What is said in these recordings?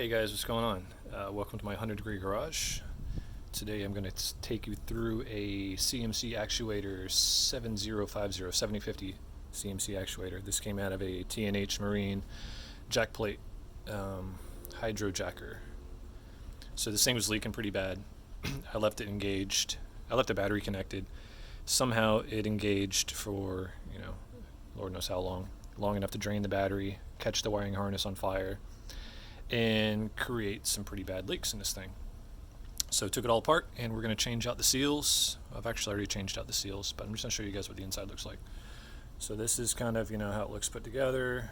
Hey guys, what's going on? Welcome to my 100 degree garage. Today I'm going to take you through a CMC actuator 7050 CMC actuator. This came out of a T&H Marine jack plate hydro jacker. So this thing was leaking pretty bad. I left it engaged. I left the battery connected. Somehow it engaged for, Lord knows how long enough to drain the battery, catch the wiring harness on fire, and create some pretty bad leaks in this thing. So took it all apart, and we're going to change out the seals. I've actually already changed out the seals, but I'm just going to show you guys what the inside looks like. So this is kind of, how it looks put together.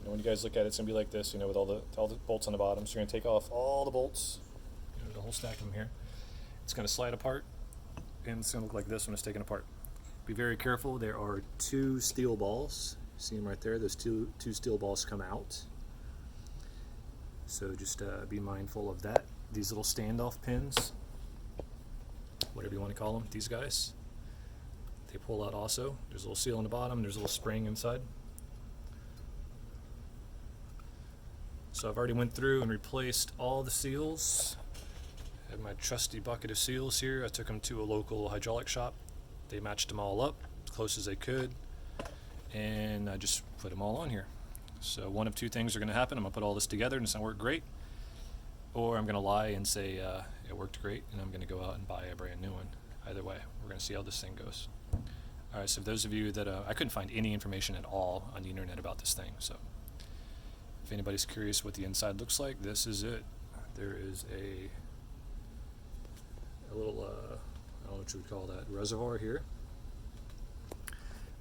When you guys look at it, it's going to be like this, with all the bolts on the bottom. So you're going to take off all the bolts, the whole stack of them here. It's going to slide apart, and it's going to look like this when it's taken apart. Be very careful. There are two steel balls. See them right there? Those two steel balls come out. So just be mindful of that. These little standoff pins, whatever you want to call them, these guys, they pull out also. There's a little seal on the bottom. There's a little spring inside. So I've already went through and replaced all the seals. I have my trusty bucket of seals here. I took them to a local hydraulic shop. They matched them all up as close as they could, and I just put them all on here. So one of two things are going to happen. I'm going to put all this together and it's going to work great, or I'm going to lie and say it worked great, and I'm going to go out and buy a brand new one. Either way, we're going to see how this thing goes. Alright, so for those of you that I couldn't find any information at all on the internet about this thing, so if anybody's curious what the inside looks like, this is it. There is a little I don't know what you would call that, reservoir here.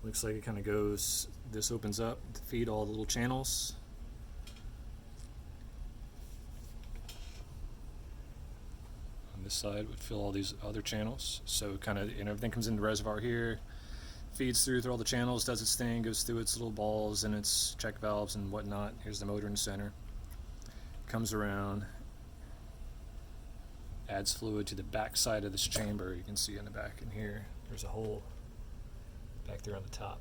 Looks like it kind of goes, this opens up to feed all the little channels. On this side would fill all these other channels. So kind of, everything comes in the reservoir here, feeds through all the channels, does its thing, goes through its little balls and its check valves and whatnot. Here's the motor in the center. Comes around, adds fluid to the back side of this chamber. You can see in the back in here, there's a hole back there on the top.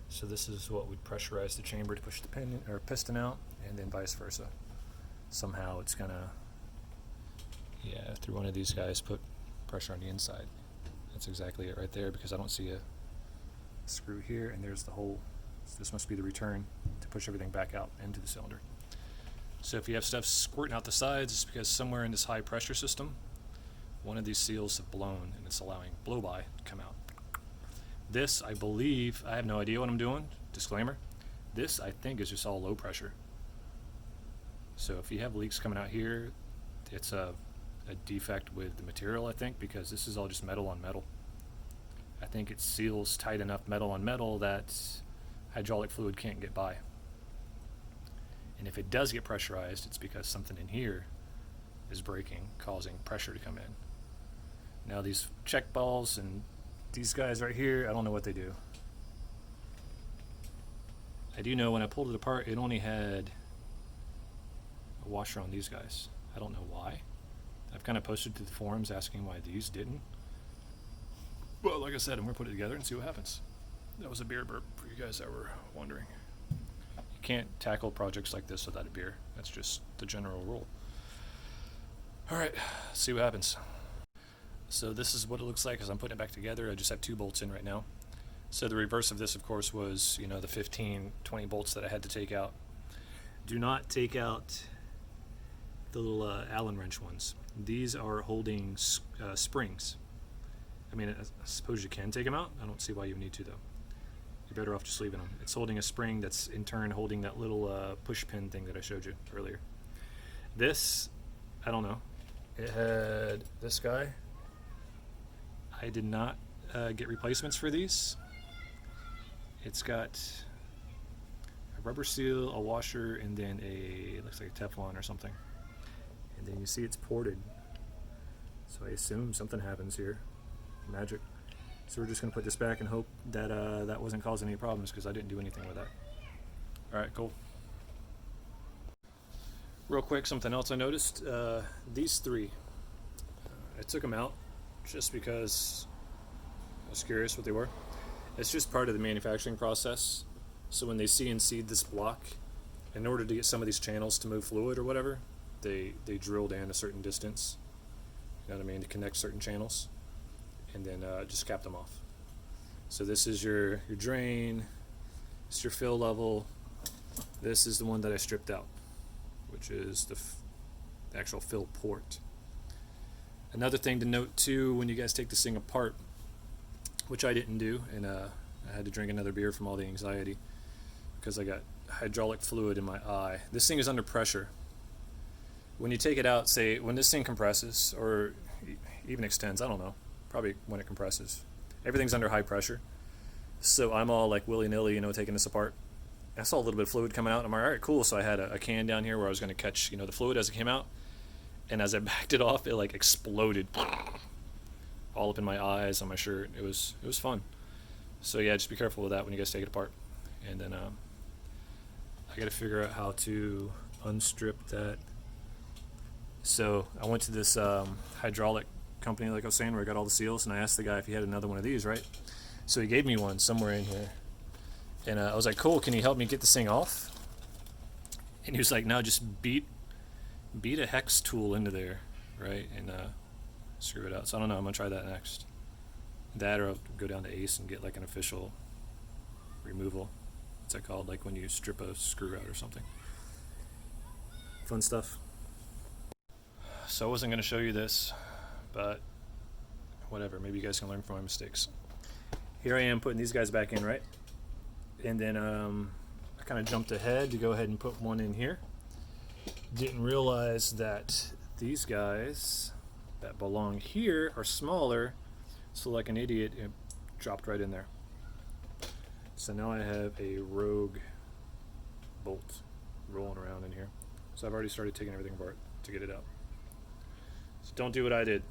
So this is what would pressurize the chamber to push the piston out, and then vice versa. Somehow it's gonna, through one of these guys, put pressure on the inside. That's exactly it right there, because I don't see a screw here, and there's the hole. So this must be the return to push everything back out into the cylinder. So if you have stuff squirting out the sides, it's because somewhere in this high pressure system, one of these seals have blown, and it's allowing blow-by to come out. This, I believe, I have no idea what I'm doing, disclaimer, this I think is just all low pressure. So if you have leaks coming out here, it's a defect with the material, I think, because this is all just metal on metal. I think it seals tight enough metal on metal that hydraulic fluid can't get by. And if it does get pressurized, it's because something in here is breaking, causing pressure to come in. Now these check balls and these guys right here, I don't know what they do. I do know when I pulled it apart, it only had a washer on these guys. I don't know why. I've kind of posted to the forums asking why these didn't. Well, like I said, I'm going to put it together and see what happens. That was a beer burp for you guys that were wondering. You can't tackle projects like this without a beer. That's just the general rule. Alright, see what happens. So this is what it looks like as I'm putting it back together. I just have 2 bolts in right now. So the reverse of this, of course, was the 15, 20 bolts that I had to take out. Do not take out the little Allen wrench ones. These are holding springs. I mean, I suppose you can take them out. I don't see why you need to, though. You're better off just leaving them. It's holding a spring that's in turn holding that little push pin thing that I showed you earlier. This, I don't know. It had this guy. I did not get replacements for these. It's got a rubber seal, a washer, and then it looks like a Teflon or something. And then you see it's ported. So I assume something happens here. Magic. So we're just going to put this back and hope that that wasn't causing any problems, because I didn't do anything with that. Alright, cool. Real quick, something else I noticed. These 3. I took them out just because I was curious what they were. It's just part of the manufacturing process. So when they CNC'd this block, in order to get some of these channels to move fluid or whatever, they drilled in a certain distance, you know what I mean, to connect certain channels, and then just capped them off. So this is your drain, it's your fill level. This is the one that I stripped out, which is the actual fill port. Another thing to note too, when you guys take this thing apart, which I didn't do, and I had to drink another beer from all the anxiety because I got hydraulic fluid in my eye. This thing is under pressure. When you take it out, say when this thing compresses or even extends, I don't know, probably when it compresses, everything's under high pressure. So I'm all like willy-nilly, you know, taking this apart. I saw a little bit of fluid coming out. I'm like, all right, cool. So I had a can down here where I was going to catch, you know, the fluid as it came out. And as I backed it off, it like exploded all up in my eyes, on my shirt. It was fun. So yeah, just be careful with that when you guys take it apart. And then I got to figure out how to unstrip that. So I went to this hydraulic company, like I was saying, where I got all the seals, and I asked the guy if he had another one of these, right? So he gave me one somewhere in here. And I was like, cool, can you help me get this thing off? And he was like, no, just beat a hex tool into there, right? And screw it out. So I don't know, I'm going to try that next. That, or I'll go down to Ace and get like an official removal. What's that called? Like when you strip a screw out or something. Fun stuff. So I wasn't going to show you this, but whatever, maybe you guys can learn from my mistakes. Here I am putting these guys back in, right? And then I kind of jumped ahead to go ahead and put one in here. Didn't realize that these guys that belong here are smaller, so like an idiot, it dropped right in there. So now I have a rogue bolt rolling around in here. So I've already started taking everything apart to get it out. So don't do what I did.